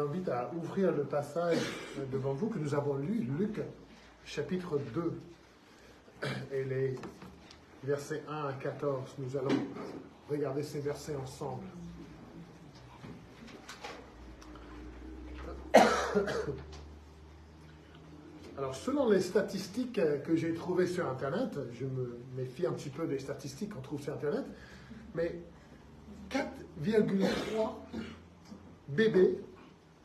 invite à ouvrir le passage devant vous que nous avons lu, Luc, chapitre 2, et les versets 1 à 14. Nous allons regarder ces versets ensemble. Alors, selon les statistiques que j'ai trouvées sur Internet, je me méfie un petit peu des statistiques qu'on trouve sur Internet, mais 4,3 bébés,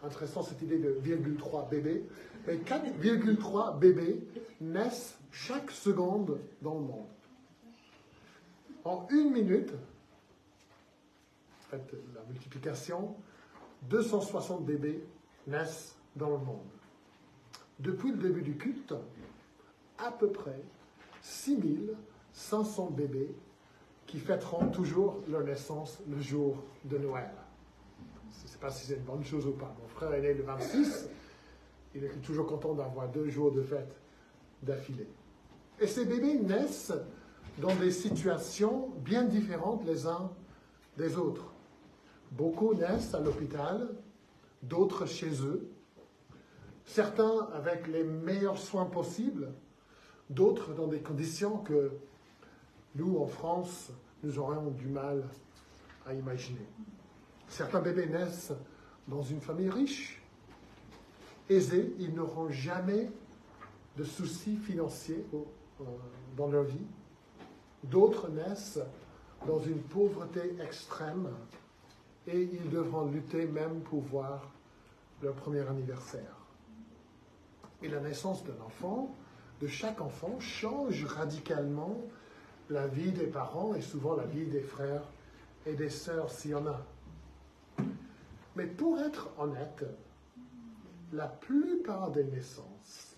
intéressant cette idée de 0,3 bébés, mais 4,3 bébés naissent chaque seconde dans le monde. En une minute, faites la multiplication, 260 bébés naissent dans le monde. Depuis le début du culte, à peu près 6500 bébés qui fêteront toujours leur naissance le jour de Noël. Je ne sais pas si c'est une bonne chose ou pas. Mon frère est né le 26, il était toujours content d'avoir 2 jours de fête d'affilée. Et ces bébés naissent dans des situations bien différentes les uns des autres. Beaucoup naissent à l'hôpital, d'autres chez eux, certains avec les meilleurs soins possibles, d'autres dans des conditions que nous, en France, nous aurions du mal à imaginer. Certains bébés naissent dans une famille riche, aisée, ils n'auront jamais de soucis financiers dans leur vie. D'autres naissent dans une pauvreté extrême et ils devront lutter même pour voir leur premier anniversaire. Et la naissance d'un enfant, de chaque enfant, change radicalement la vie des parents et souvent la vie des frères et des sœurs s'il y en a. Mais pour être honnête, la plupart des naissances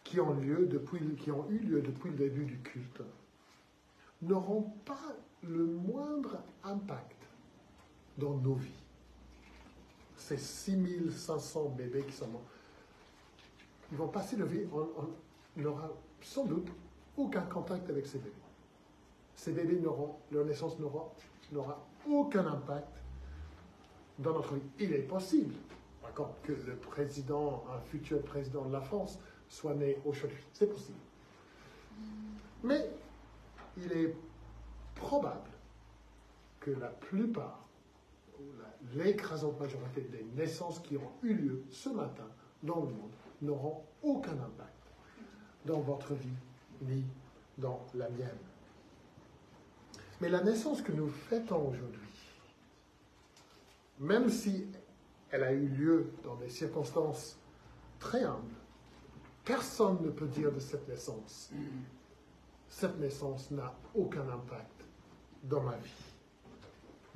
qui ont eu lieu depuis le début du culte n'auront pas le moindre impact dans nos vies. Ces 6500 bébés qui sont morts, ils vont passer leur vie, on n'aura sans doute aucun contact avec ces bébés. Ces bébés leur naissance n'aura aucun impact dans notre vie. Il est possible, d'accord, que le président, un futur président de la France, soit né aujourd'hui. C'est possible. Mais il est probable que la plupart, ou l'écrasante majorité des naissances qui ont eu lieu ce matin dans le monde n'auront aucun impact dans votre vie ni dans la mienne. Mais la naissance que nous fêtons aujourd'hui, même si elle a eu lieu dans des circonstances très humbles, personne ne peut dire de cette naissance n'a aucun impact dans ma vie.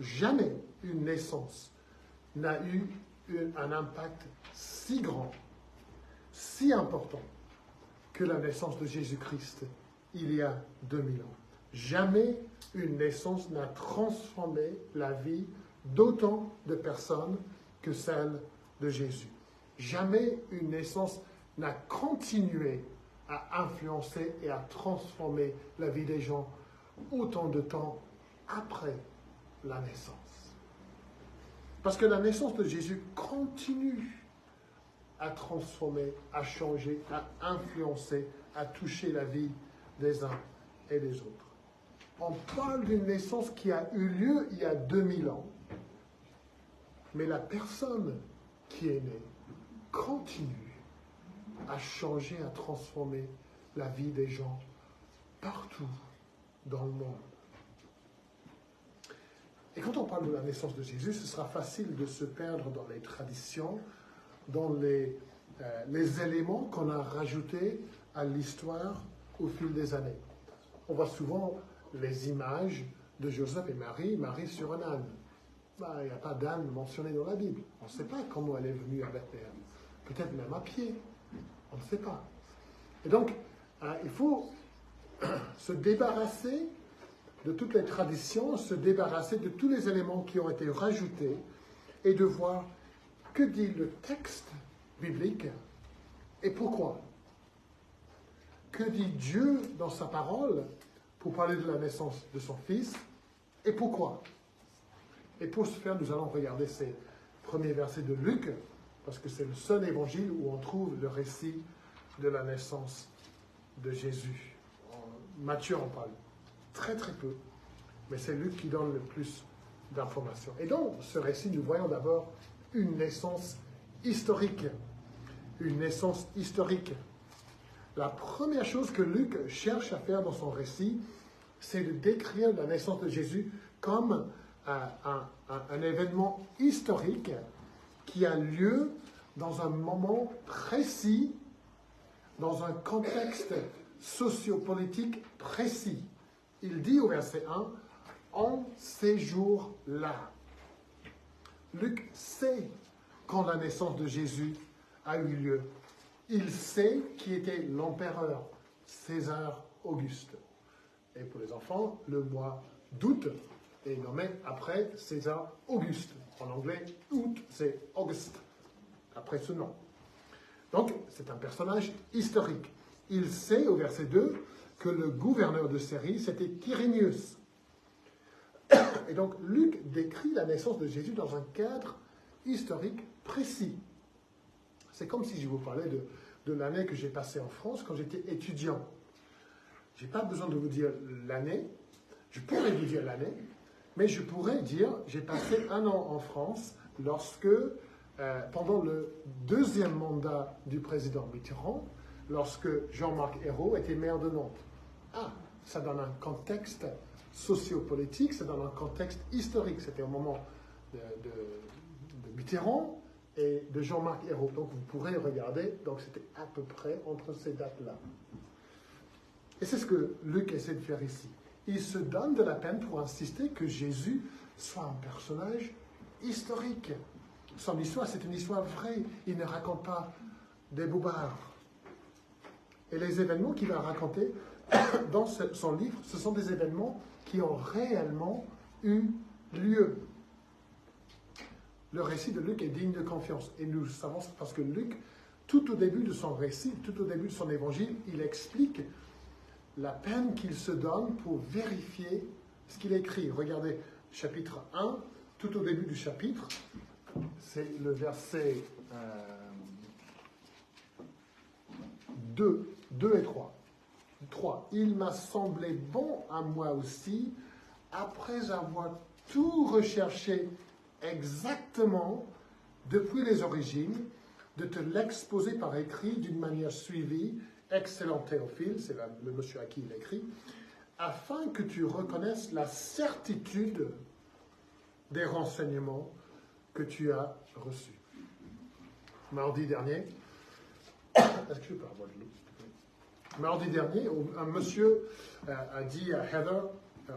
Jamais une naissance n'a eu un impact si grand, si important que la naissance de Jésus-Christ il y a 2000 ans. Jamais une naissance n'a transformé la vie d'autant de personnes que celle de Jésus. Jamais une naissance n'a continué à influencer et à transformer la vie des gens autant de temps après la naissance. Parce que la naissance de Jésus continue à transformer, à changer, à influencer, à toucher la vie des uns et des autres. On parle d'une naissance qui a eu lieu il y a 2000 ans, mais la personne qui est née continue à changer, à transformer la vie des gens partout dans le monde. Et quand on parle de la naissance de Jésus, ce sera facile de se perdre dans les traditions, dans les éléments qu'on a rajoutés à l'histoire au fil des années. On voit souvent les images de Joseph et Marie, Marie sur un âne. Il n'y a pas d'âne mentionné dans la Bible. On ne sait pas comment elle est venue à Bethléem. Peut-être même à pied. On ne sait pas. Et donc, il faut se débarrasser de toutes les traditions, se débarrasser de tous les éléments qui ont été rajoutés et de voir que dit le texte biblique et pourquoi. Que dit Dieu dans sa parole pour parler de la naissance de son Fils et pourquoi. Et pour ce faire, nous allons regarder ces premier verset de Luc, parce que c'est le seul évangile où on trouve le récit de la naissance de Jésus. En Matthieu en parle très très peu, mais c'est Luc qui donne le plus d'informations. Et dans ce récit, nous voyons d'abord une naissance historique. Une naissance historique. La première chose que Luc cherche à faire dans son récit, c'est de décrire la naissance de Jésus comme un événement historique qui a lieu dans un moment précis, dans un contexte sociopolitique précis. Il dit au verset 1, « En ces jours-là ». Luc sait quand la naissance de Jésus a eu lieu. Il sait qui était l'empereur César Auguste. Et pour les enfants, le mois d'août est nommé après César Auguste. En anglais, août, c'est August, après ce nom. Donc, c'est un personnage historique. Il sait, au verset 2, que le gouverneur de Syrie, c'était Quirinius. Et donc, Luc décrit la naissance de Jésus dans un cadre historique précis. C'est comme si je vous parlais de l'année que j'ai passée en France quand j'étais étudiant. Je n'ai pas besoin de vous dire l'année. Je pourrais vous dire l'année, mais je pourrais dire j'ai passé 1 an en France lorsque, pendant le 2e mandat du président Mitterrand, lorsque Jean-Marc Ayrault était maire de Nantes. Ah, ça donne un contexte sociopolitique, ça donne un contexte historique. C'était au moment de Mitterrand et de Jean-Marc Ayrault. Donc vous pourrez regarder, donc c'était à peu près entre ces dates-là. Et c'est ce que Luc essaie de faire ici. Il se donne de la peine pour insister que Jésus soit un personnage historique. Son histoire, c'est une histoire vraie. Il ne raconte pas des bobards. Et les événements qu'il va raconter dans son livre, ce sont des événements qui ont réellement eu lieu. Le récit de Luc est digne de confiance. Et nous savons ça parce que Luc, tout au début de son récit, tout au début de son évangile, il explique la peine qu'il se donne pour vérifier ce qu'il écrit. Regardez, chapitre 1, tout au début du chapitre, c'est le verset 2 et 3. 3. Il m'a semblé bon à moi aussi, après avoir tout recherché exactement depuis les origines, de te l'exposer par écrit d'une manière suivie, excellent Théophile, c'est le monsieur à qui il écrit, afin que tu reconnaisses la certitude des renseignements que tu as reçus. Mardi dernier, est-ce que je peux avoir de l'eau, s'il te plaît? Mardi dernier, un monsieur a dit à Heather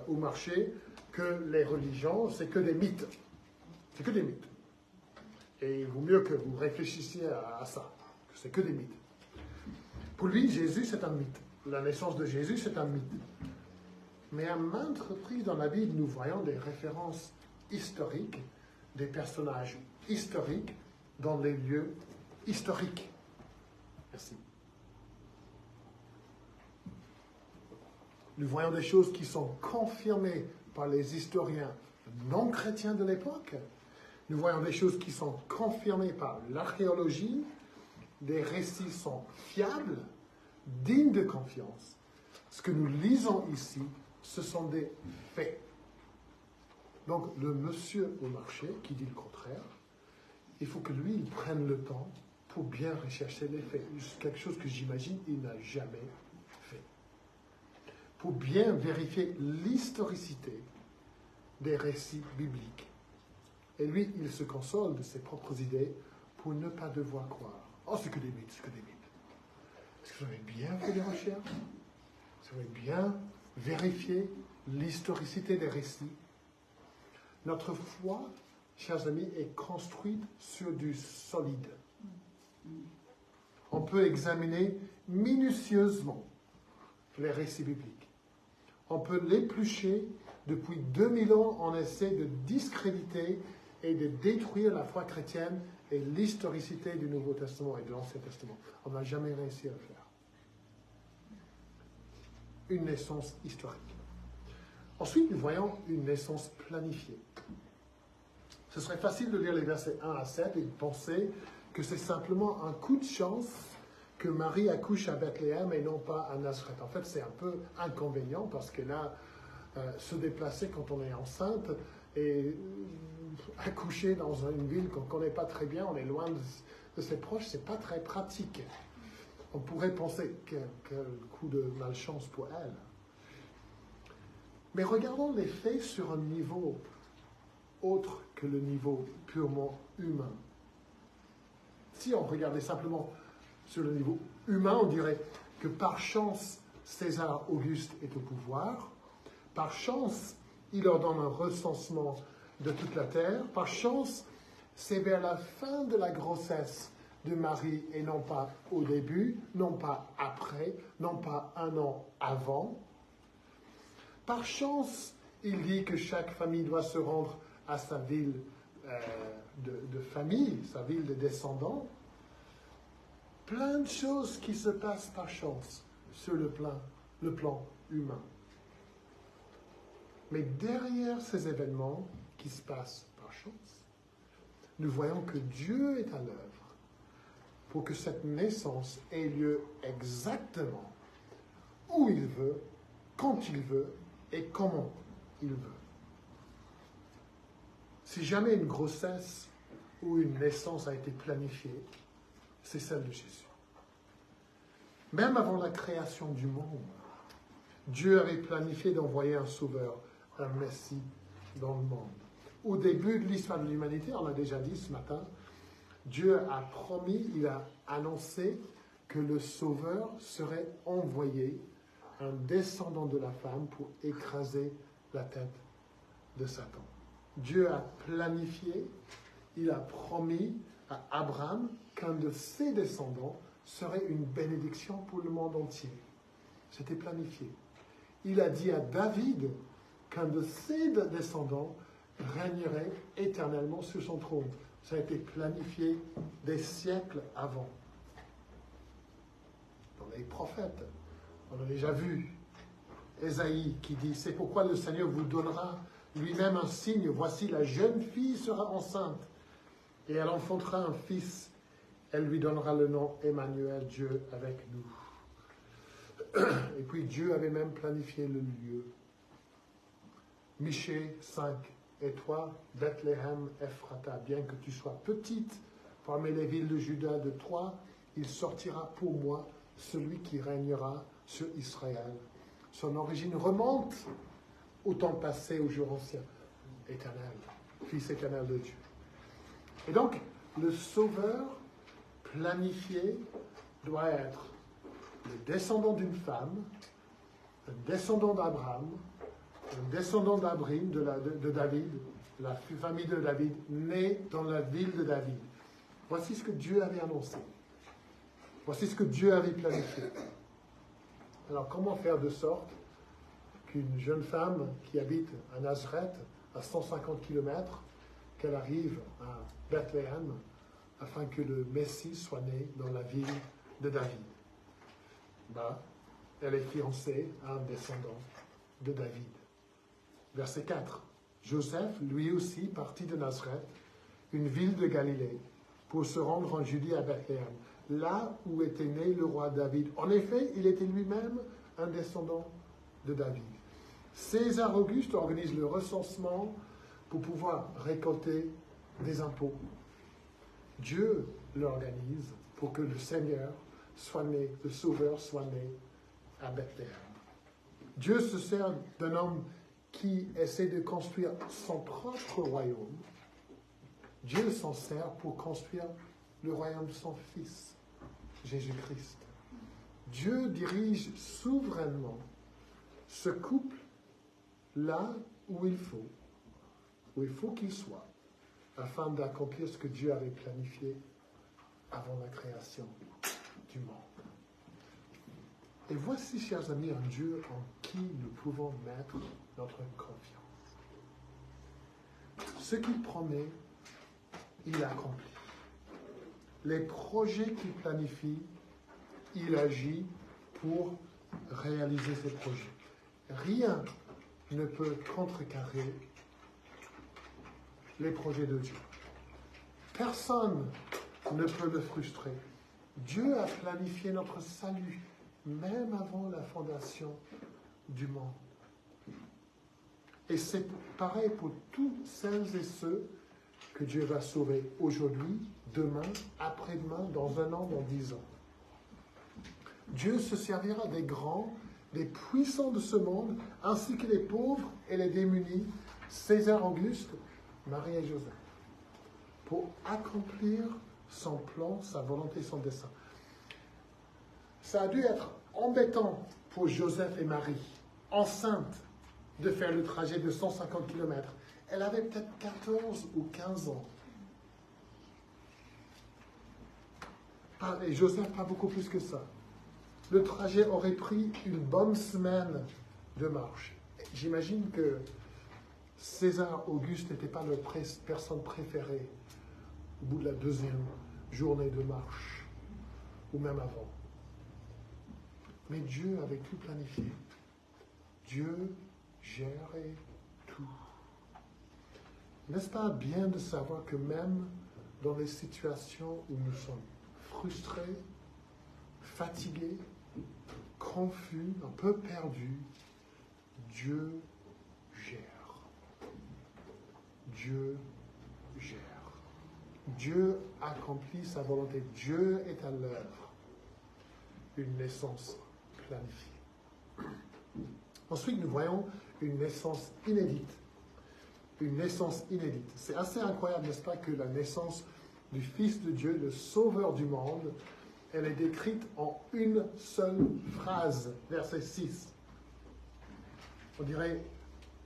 au marché que les religions, c'est que des mythes. C'est que des mythes. Et il vaut mieux que vous réfléchissiez à ça, que c'est que des mythes. Pour lui, Jésus, c'est un mythe. La naissance de Jésus, c'est un mythe. Mais à maintes reprises dans la Bible, nous voyons des références historiques, des personnages historiques dans les lieux historiques. Merci. Nous voyons des choses qui sont confirmées par les historiens non chrétiens de l'époque. Nous voyons des choses qui sont confirmées par l'archéologie. Des récits sont fiables, dignes de confiance. Ce que nous lisons ici, ce sont des faits. Donc, le monsieur au marché qui dit le contraire, il faut que lui, il prenne le temps pour bien rechercher les faits. C'est quelque chose que j'imagine il n'a jamais fait. Pour bien vérifier l'historicité des récits bibliques. Et lui, il se console de ses propres idées pour ne pas devoir croire. Oh, c'est que des mythes, c'est que des mythes. Est-ce que vous avez bien fait des recherches? Est-ce que vous avez bien vérifié l'historicité des récits? Notre foi, chers amis, est construite sur du solide. On peut examiner minutieusement les récits bibliques. On peut l'éplucher. Depuis 2000 ans, on essaie de discréditer et de détruire la foi chrétienne et l'historicité du Nouveau Testament et de l'Ancien Testament. On n'a jamais réussi à le faire. Une naissance historique. Ensuite, nous voyons une naissance planifiée. Ce serait facile de lire les versets 1 à 7 et de penser que c'est simplement un coup de chance que Marie accouche à Bethléem et non pas à Nazareth. En fait, c'est un peu inconvénient parce que là, se déplacer quand on est enceinte et accoucher dans une ville qu'on ne connaît pas très bien, on est loin de ses proches, c'est pas très pratique. On pourrait penser quel coup de malchance pour elle. Mais regardons les faits sur un niveau autre que le niveau purement humain. Si on regardait simplement sur le niveau humain, on dirait que par chance, César Auguste est au pouvoir. Par chance, il leur donne un recensement de toute la terre. Par chance, c'est vers la fin de la grossesse de Marie et non pas au début, non pas après, non pas un an avant. Par chance, il dit que chaque famille doit se rendre à sa ville de famille, sa ville de descendants. Plein de choses qui se passent par chance sur le plan humain. Mais derrière ces événements qui se passent par chance, nous voyons que Dieu est à l'œuvre pour que cette naissance ait lieu exactement où il veut, quand il veut et comment il veut. Si jamais une grossesse ou une naissance a été planifiée, c'est celle de Jésus. Même avant la création du monde, Dieu avait planifié d'envoyer un sauveur, un Messie dans le monde. Au début de l'histoire de l'humanité, on l'a déjà dit ce matin, Dieu a promis, il a annoncé que le sauveur serait envoyé, un descendant de la femme, pour écraser la tête de Satan. Dieu a planifié, il a promis à Abraham qu'un de ses descendants serait une bénédiction pour le monde entier. C'était planifié. Il a dit à David qu'un de ses descendants régnerait éternellement sur son trône. Ça a été planifié des siècles avant. Dans les prophètes, on a déjà vu Ésaïe qui dit « C'est pourquoi le Seigneur vous donnera lui-même un signe. Voici, la jeune fille sera enceinte et elle enfantera un fils. Elle lui donnera le nom Emmanuel, Dieu avec nous. » Et puis Dieu avait même planifié le lieu. Michée 5. Et toi, Bethléem Ephrata, bien que tu sois petite parmi les villes de Juda, de toi, il sortira pour moi celui qui régnera sur Israël. Son origine remonte au temps passé, au jour ancien. Éternel, Fils éternel de Dieu. Et donc, le Sauveur planifié doit être le descendant d'une femme, un descendant d'Abraham, un descendant d'Abrim, de David, la famille de David, né dans la ville de David. Voici ce que Dieu avait annoncé. Voici ce que Dieu avait planifié. Alors, comment faire de sorte qu'une jeune femme qui habite à Nazareth, à 150 km, qu'elle arrive à Bethléem, afin que le Messie soit né dans la ville de David? Elle est fiancée à un descendant de David. Verset 4. Joseph, lui aussi, partit de Nazareth, une ville de Galilée, pour se rendre en Judée à Bethléem, là où était né le roi David. En effet, il était lui-même un descendant de David. César Auguste organise le recensement pour pouvoir récolter des impôts. Dieu l'organise pour que le Seigneur soit né, le Sauveur soit né à Bethléem. Dieu se sert d'un homme qui essaie de construire son propre royaume. Dieu s'en sert pour construire le royaume de son Fils, Jésus-Christ. Dieu dirige souverainement ce couple là où il faut qu'il soit, afin d'accomplir ce que Dieu avait planifié avant la création du monde. Et voici, chers amis, un Dieu en qui nous pouvons mettre notre confiance. Ce qu'il promet, il accomplit. Les projets qu'il planifie, il agit pour réaliser ces projets. Rien ne peut contrecarrer les projets de Dieu. Personne ne peut le frustrer. Dieu a planifié notre salut, même avant la fondation du monde. Et c'est pareil pour tous celles et ceux que Dieu va sauver aujourd'hui, demain, après-demain, dans 1 an, dans 10 ans. Dieu se servira des grands, des puissants de ce monde, ainsi que les pauvres et les démunis, César Auguste, Marie et Joseph, pour accomplir son plan, sa volonté, son dessein. Ça a dû être embêtant pour Joseph et Marie, enceintes, de faire le trajet de 150 km. Elle avait peut-être 14 ou 15 ans. Et Joseph, pas beaucoup plus que ça. Le trajet aurait pris une bonne semaine de marche. J'imagine que César Auguste n'était pas leur personne préférée au bout de la 2e journée de marche, ou même avant. Mais Dieu avait tout planifié. Dieu gérait tout. N'est-ce pas bien de savoir que même dans les situations où nous sommes frustrés, fatigués, confus, un peu perdus, Dieu gère. Dieu gère. Dieu accomplit sa volonté. Dieu est à l'œuvre. Une naissance planifiée. Ensuite, nous voyons une naissance inédite. Une naissance inédite. C'est assez incroyable, n'est-ce pas, que la naissance du Fils de Dieu, le Sauveur du monde, elle est décrite en une seule phrase, verset 6. On dirait,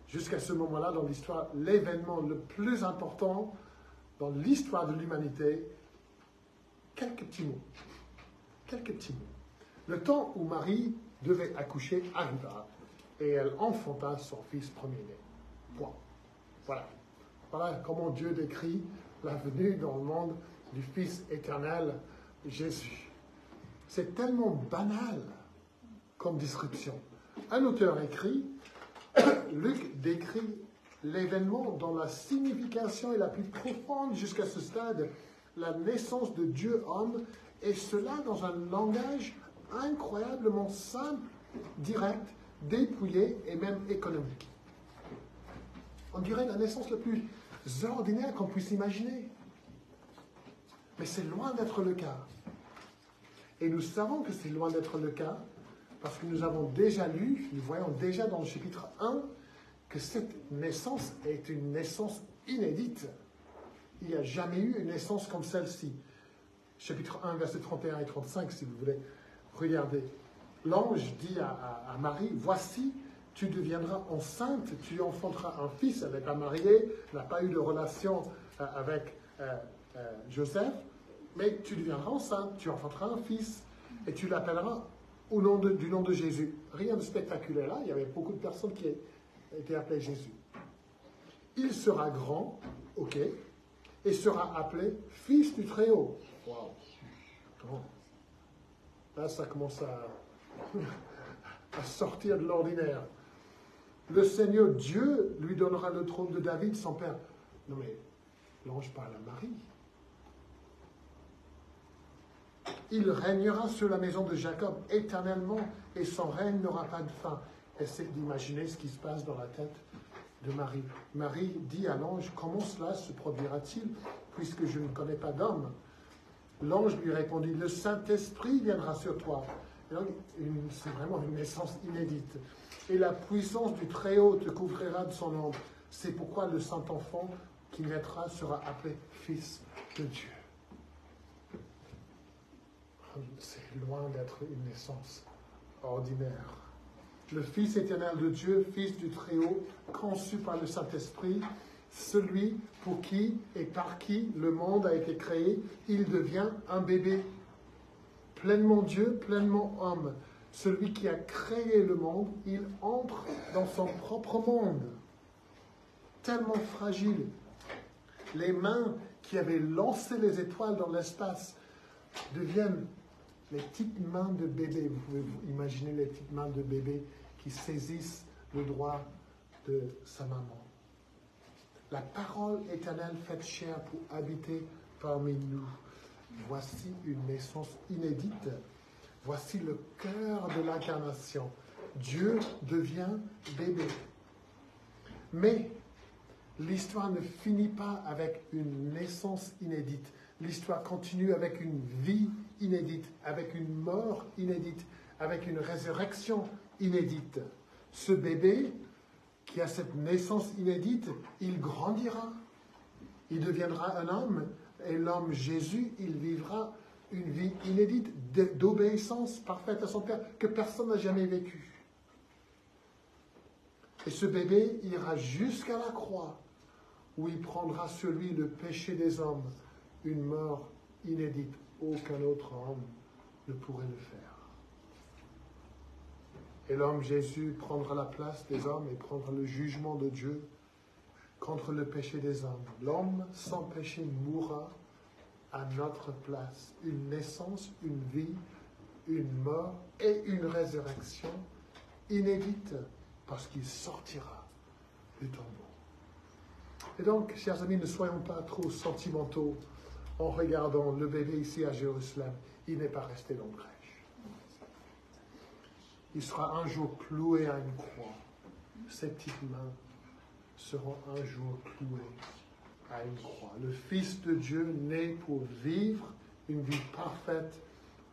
jusqu'à ce moment-là, dans l'histoire, l'événement le plus important dans l'histoire de l'humanité, quelques petits mots. Quelques petits mots. Le temps où Marie devait accoucher arriva, et elle enfanta son fils premier-né. Point. Voilà. Voilà comment Dieu décrit la venue dans le monde du Fils éternel, Jésus. C'est tellement banal comme description. Un auteur écrit, Luc décrit l'événement dans la signification et la plus profonde jusqu'à ce stade, la naissance de Dieu homme, et cela dans un langage incroyablement simple, direct, dépouillé et même économique. On dirait la naissance la plus ordinaire qu'on puisse imaginer. Mais c'est loin d'être le cas. Et nous savons que c'est loin d'être le cas parce que nous avons déjà lu, nous voyons déjà dans le chapitre 1 que cette naissance est une naissance inédite. Il n'y a jamais eu une naissance comme celle-ci. Chapitre 1, versets 31 et 35, si vous voulez regarder. L'ange dit à Marie, « Voici, tu deviendras enceinte, tu enfanteras un fils. » Elle n'est pas mariée, n'a pas eu de relation avec Joseph, mais tu deviendras enceinte, tu enfanteras un fils, et tu l'appelleras du nom de Jésus. Rien de spectaculaire là, il y avait beaucoup de personnes qui étaient appelées Jésus. Il sera grand, ok, et sera appelé Fils du Très-Haut. Waouh! Bon. Là, ça commence à sortir de l'ordinaire. Le Seigneur Dieu lui donnera le trône de David, son père. Non mais, l'ange parle à Marie. Il régnera sur la maison de Jacob éternellement et son règne n'aura pas de fin. Essayez d'imaginer ce qui se passe dans la tête de Marie. Marie dit à l'ange, comment cela se produira-t-il puisque je ne connais pas d'homme? L'ange lui répondit, le Saint-Esprit viendra sur toi. C'est vraiment une naissance inédite. Et la puissance du Très-Haut te couvrira de son ombre. C'est pourquoi le Saint-Enfant qui naîtra sera appelé Fils de Dieu. C'est loin d'être une naissance ordinaire. Le Fils éternel de Dieu, Fils du Très-Haut, conçu par le Saint-Esprit, celui pour qui et par qui le monde a été créé, il devient un bébé. Pleinement Dieu, pleinement homme. Celui qui a créé le monde, il entre dans son propre monde. Tellement fragile. Les mains qui avaient lancé les étoiles dans l'espace deviennent les petites mains de bébé. Vous pouvez vous imaginer les petites mains de bébé qui saisissent le doigt de sa maman. La parole éternelle faite chair pour habiter parmi nous. Voici une naissance inédite. Voici le cœur de l'incarnation. Dieu devient bébé. Mais l'histoire ne finit pas avec une naissance inédite. L'histoire continue avec une vie inédite, avec une mort inédite, avec une résurrection inédite. Ce bébé qui a cette naissance inédite, il grandira. Il deviendra un homme. Et l'homme Jésus, il vivra une vie inédite d'obéissance parfaite à son Père que personne n'a jamais vécue. Et ce bébé ira jusqu'à la croix où il prendra sur lui le péché des hommes, une mort inédite. Aucun autre homme ne pourrait le faire. Et l'homme Jésus prendra la place des hommes et prendra le jugement de Dieu contre le péché des hommes. L'homme sans péché mourra à notre place. Une naissance, une vie, une mort et une résurrection inédite parce qu'il sortira du tombeau. Et donc, chers amis, ne soyons pas trop sentimentaux en regardant le bébé ici à Jérusalem. Il n'est pas resté dans le crèche. Il sera un jour cloué à une croix. Ses petites mains seront un jour clouées à une croix. Le Fils de Dieu naît pour vivre une vie parfaite,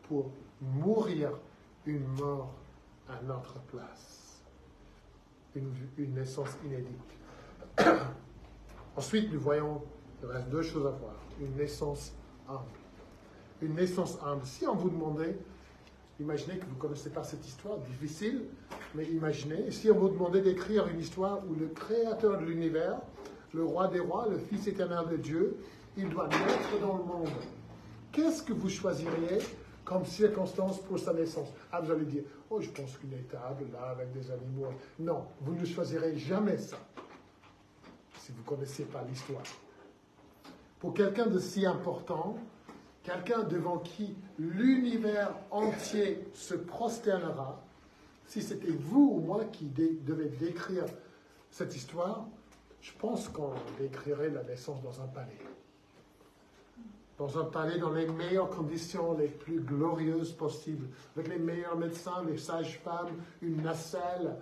pour mourir une mort à notre place. Une naissance inédite. Ensuite, nous voyons, il reste deux choses à voir. Une naissance humble. Une naissance humble. Si on vous demandait, imaginez que vous ne connaissez pas cette histoire, difficile, mais imaginez, si on vous demandait d'écrire une histoire où le créateur de l'univers, le roi des rois, le Fils éternel de Dieu, il doit naître dans le monde. Qu'est-ce que vous choisiriez comme circonstance pour sa naissance? Ah, vous allez dire, oh, je pense qu'une étable, là, avec des animaux. Non, vous ne choisirez jamais ça, si vous ne connaissez pas l'histoire. Pour quelqu'un de si important, quelqu'un devant qui l'univers entier se prosternera, si c'était vous ou moi qui devait décrire cette histoire, je pense qu'on décrirait la naissance dans un palais. Dans un palais dans les meilleures conditions, les plus glorieuses possibles, avec les meilleurs médecins, les sages-femmes, une nacelle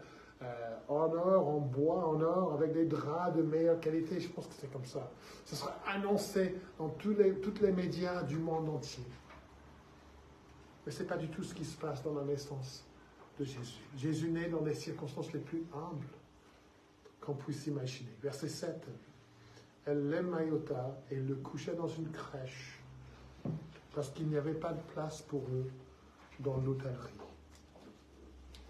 en or, en bois, en or, avec des draps de meilleure qualité. Je pense que c'est comme ça. Ce sera annoncé dans tous les médias du monde entier. Mais ce n'est pas du tout ce qui se passe dans la naissance de Jésus. Jésus naît dans les circonstances les plus humbles qu'on puisse imaginer. Verset 7. Elle l'émaillota et le couchait dans une crèche parce qu'il n'y avait pas de place pour eux dans l'hôtellerie.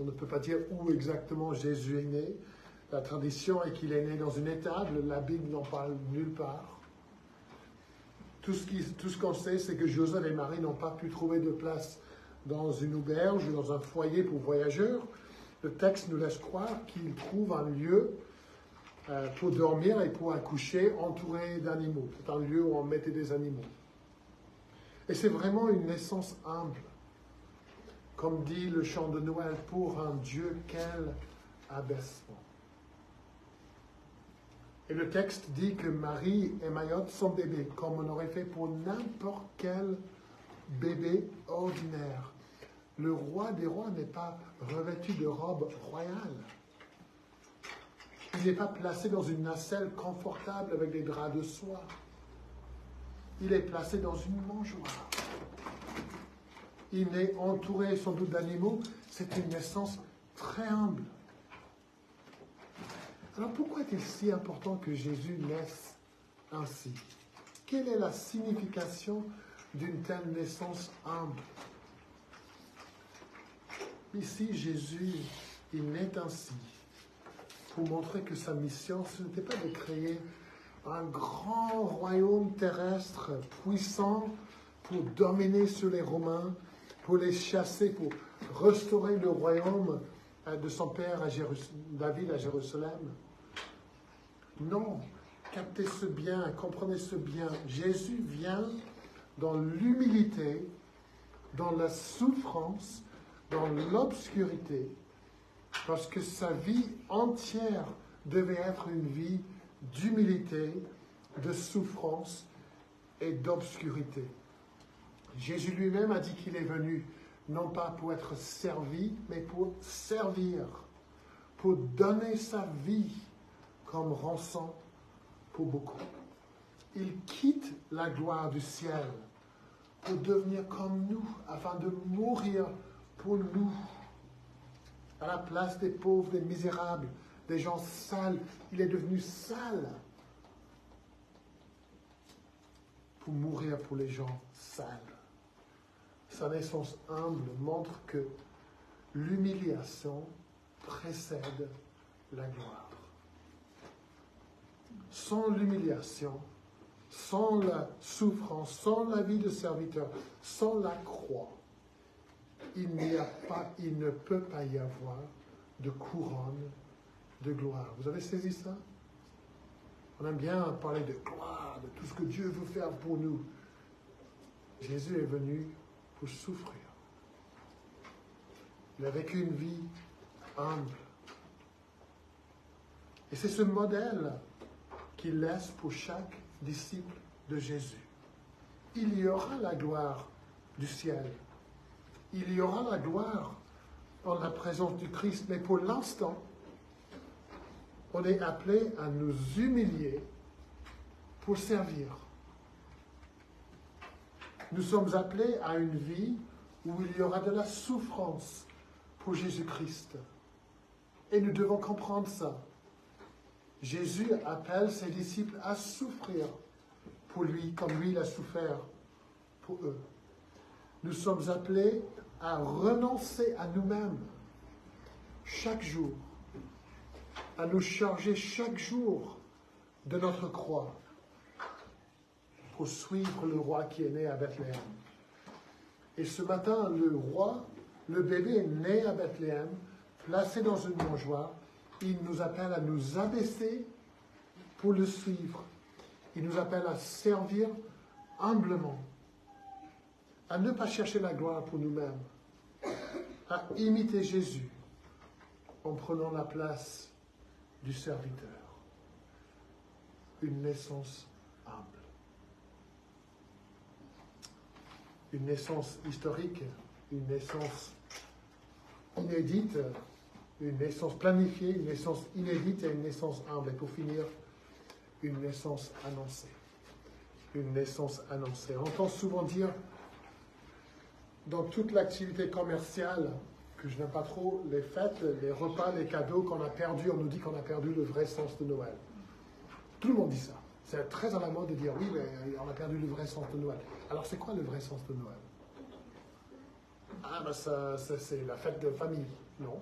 On ne peut pas dire où exactement Jésus est né. La tradition est qu'il est né dans une étable. La Bible n'en parle nulle part. Tout ce qu'on sait, c'est que Joseph et Marie n'ont pas pu trouver de place dans une auberge ou dans un foyer pour voyageurs. Le texte nous laisse croire qu'ils trouvent un lieu pour dormir et pour accoucher entouré d'animaux. C'est un lieu où on mettait des animaux. Et c'est vraiment une naissance humble. Comme dit le chant de Noël, pour un Dieu, quel abaissement. Et le texte dit que Marie émaillote son bébé, comme on aurait fait pour n'importe quel bébé ordinaire. Le roi des rois n'est pas revêtu de robe royale. Il n'est pas placé dans une nacelle confortable avec des draps de soie. Il est placé dans une mangeoire. Il est entouré sans doute d'animaux. C'est une naissance très humble. Alors pourquoi est-il si important que Jésus naisse ainsi? Quelle est la signification d'une telle naissance humble? Ici, Jésus, il naît ainsi pour montrer que sa mission, ce n'était pas de créer un grand royaume terrestre puissant pour dominer sur les Romains, pour les chasser, pour restaurer le royaume de son père David à Jérusalem. Non, captez ce bien, comprenez ce bien. Jésus vient dans l'humilité, dans la souffrance, dans l'obscurité, parce que sa vie entière devait être une vie d'humilité, de souffrance et d'obscurité. Jésus lui-même a dit qu'il est venu non pas pour être servi, mais pour servir, pour donner sa vie comme rançon pour beaucoup. Il quitte la gloire du ciel pour devenir comme nous, afin de mourir pour nous, à la place des pauvres, des misérables, des gens sales. Il est devenu sale pour mourir pour les gens sales. Sa naissance humble montre que l'humiliation précède la gloire. Sans l'humiliation, sans la souffrance, sans la vie de serviteur, sans la croix, il ne peut pas y avoir de couronne de gloire. Vous avez saisi ça? On aime bien parler de gloire, de tout ce que Dieu veut faire pour nous. Jésus est venu pour souffrir. Il a vécu une vie humble. Et c'est ce modèle qu'il laisse pour chaque disciple de Jésus. Il y aura la gloire du ciel. Il y aura la gloire en la présence du Christ. Mais pour l'instant, on est appelé à nous humilier pour servir. Nous sommes appelés à une vie où il y aura de la souffrance pour Jésus-Christ. Et nous devons comprendre ça. Jésus appelle ses disciples à souffrir pour lui, comme lui l'a souffert pour eux. Nous sommes appelés à renoncer à nous-mêmes chaque jour, à nous charger chaque jour de notre croix pour suivre le roi qui est né à Bethléem. Et ce matin, le roi, le bébé est né à Bethléem, placé dans une mangeoire. Il nous appelle à nous abaisser pour le suivre. Il nous appelle à servir humblement, à ne pas chercher la gloire pour nous-mêmes, à imiter Jésus en prenant la place du serviteur. Une naissance humble. Une naissance historique, une naissance inédite, une naissance planifiée, une naissance inédite et une naissance humble. Et pour finir, une naissance annoncée. Une naissance annoncée. On entend souvent dire, dans toute l'activité commerciale, que je n'aime pas trop, les fêtes, les repas, les cadeaux qu'on a perdus, on nous dit qu'on a perdu le vrai sens de Noël. Tout le monde dit ça. C'est très à la mode de dire, oui, mais on a perdu le vrai sens de Noël. Alors c'est quoi le vrai sens de Noël? Ah, ben ça, c'est la fête de famille. Non,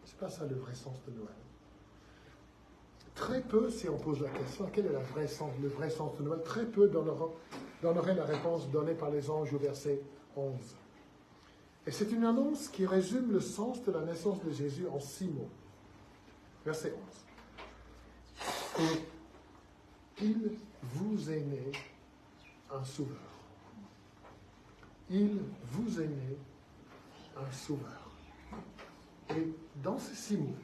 c'est pas ça le vrai sens de Noël. Très peu, si on pose la question, quel est le vrai sens de Noël? Très peu donneraient la réponse donnée par les anges au verset 11. Et c'est une annonce qui résume le sens de la naissance de Jésus en 6 mots. Verset 11. Et il vous est né un sauveur. Il vous est né un sauveur. Et dans ces 6 mots,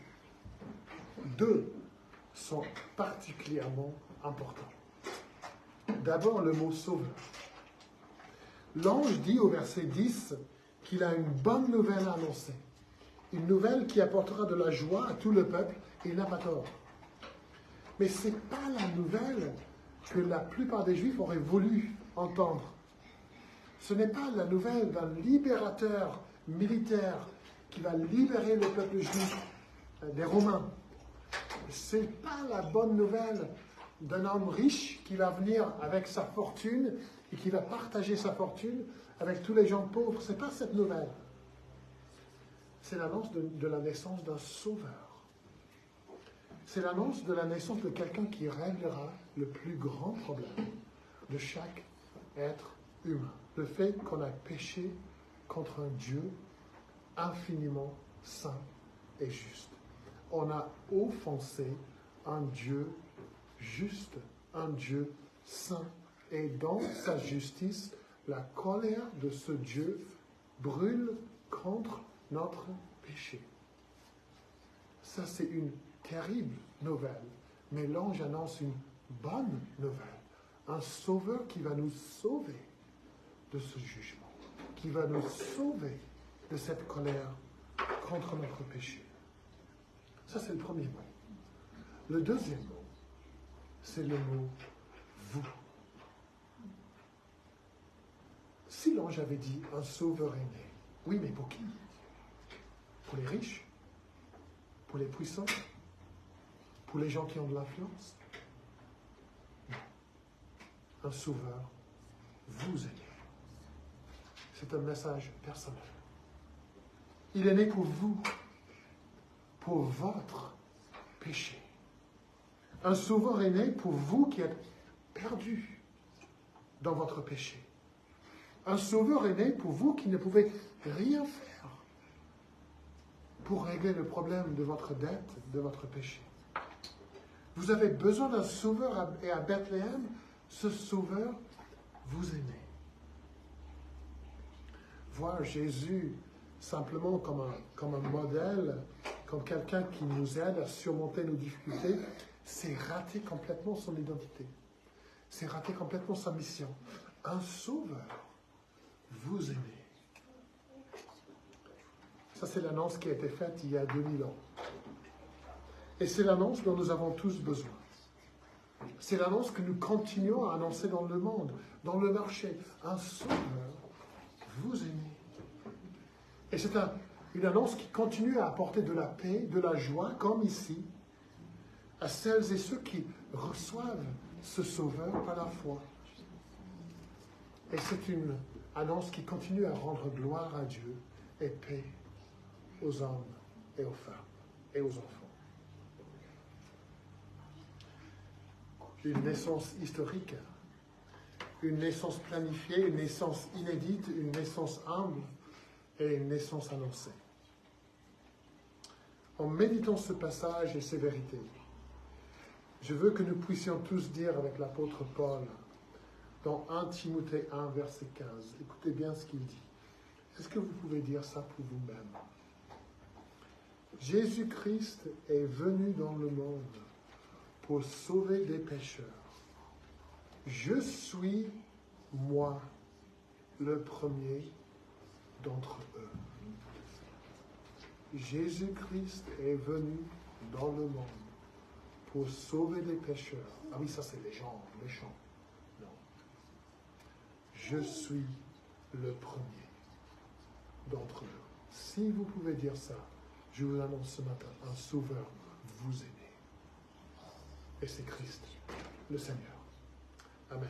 2 sont particulièrement importants. D'abord, le mot sauveur. L'ange dit au verset 10 qu'il a une bonne nouvelle à annoncer. Une nouvelle qui apportera de la joie à tout le peuple, et il n'a pas tort. Mais ce n'est pas la nouvelle que la plupart des Juifs auraient voulu entendre. Ce n'est pas la nouvelle d'un libérateur militaire qui va libérer le peuple juif des Romains. Ce n'est pas la bonne nouvelle d'un homme riche qui va venir avec sa fortune et qui va partager sa fortune avec tous les gens pauvres. Ce n'est pas cette nouvelle. C'est l'annonce de la naissance d'un sauveur. C'est l'annonce de la naissance de quelqu'un qui réglera le plus grand problème de chaque être humain. Le fait qu'on a péché contre un Dieu infiniment saint et juste. On a offensé un Dieu juste, un Dieu saint. Et dans sa justice, la colère de ce Dieu brûle contre notre péché. Ça, c'est une terrible nouvelle, Mais l'ange annonce une bonne nouvelle. Un sauveur qui va nous sauver de ce jugement, qui va nous sauver de cette colère contre notre péché. Ça, c'est le premier mot. Le deuxième mot, c'est le mot « vous ». Si l'ange avait dit « un sauveur est né », oui, mais pour qui? Pour les riches? Pour les puissants? Pour les gens qui ont de l'influence? Non. Un sauveur vous est né. C'est un message personnel. Il est né pour vous, pour votre péché. Un sauveur est né pour vous qui êtes perdus dans votre péché. Un sauveur est né pour vous qui ne pouvez rien faire pour régler le problème de votre dette, de votre péché. Vous avez besoin d'un sauveur et à Bethléem, ce sauveur vous est né. Voir Jésus simplement comme un modèle, comme quelqu'un qui nous aide à surmonter nos difficultés, c'est rater complètement son identité. C'est rater complètement sa mission. Un sauveur vous est né. Ça, c'est l'annonce qui a été faite il y a 2000 ans. Et c'est l'annonce dont nous avons tous besoin. C'est l'annonce que nous continuons à annoncer dans le monde, dans le marché. Un sauveur vous est né. Et c'est une annonce qui continue à apporter de la paix, de la joie, comme ici, à celles et ceux qui reçoivent ce sauveur par la foi. Et c'est une annonce qui continue à rendre gloire à Dieu et paix aux hommes et aux femmes et aux enfants. Une naissance historique, une naissance planifiée, une naissance inédite, une naissance humble et une naissance annoncée. En méditant ce passage et ces vérités, je veux que nous puissions tous dire avec l'apôtre Paul, dans 1 Timothée 1, verset 15, écoutez bien ce qu'il dit. Est-ce que vous pouvez dire ça pour vous-même? Jésus-Christ est venu dans le monde pour sauver des pécheurs. Je suis, moi, le premier d'entre eux. Jésus-Christ est venu dans le monde pour sauver des pécheurs. Ah oui, ça c'est les gens méchants. Non. Je suis le premier d'entre eux. Si vous pouvez dire ça, je vous annonce ce matin, un sauveur vous est né. Et c'est Christ, le Seigneur. Amen.